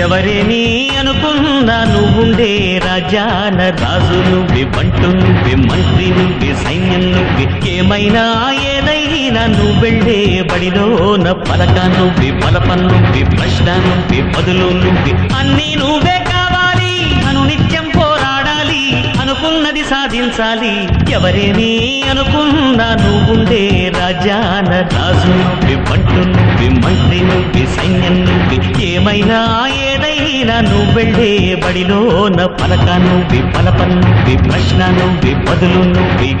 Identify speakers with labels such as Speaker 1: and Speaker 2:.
Speaker 1: ఎవరేని అనుకున్నా నువ్వుండే రాజాన రాజు నువ్వే, బంటు నువ్వే, మంత్రి నువ్వే, సైన్యం నువ్వే, ఏమైనా ఏదైనా నువ్వెళ్ళే బడిలోన పలక నువ్వే, పలపం నువ్వే, ప్రశ్న నువ్వే, బదులు నువ్వే, అన్నీ నువ్వే కావాలి. అనునిత్యం పోరాడాలి, అనుకున్నది సాధించాలి. ఎవరేని అనుకున్నా నువ్వుండే రాజాన రాజు నువ్వే, బంటు నువ్వే, మంత్రి నువ్వే, సైన్యం నువ్వే, ఏమైనా ఏదైనా నువ్వెళ్ళే బడిలోన పలక నువ్వే, పలపం నువ్వే, ప్రశ్న నువ్వే, బదులు నువ్వే.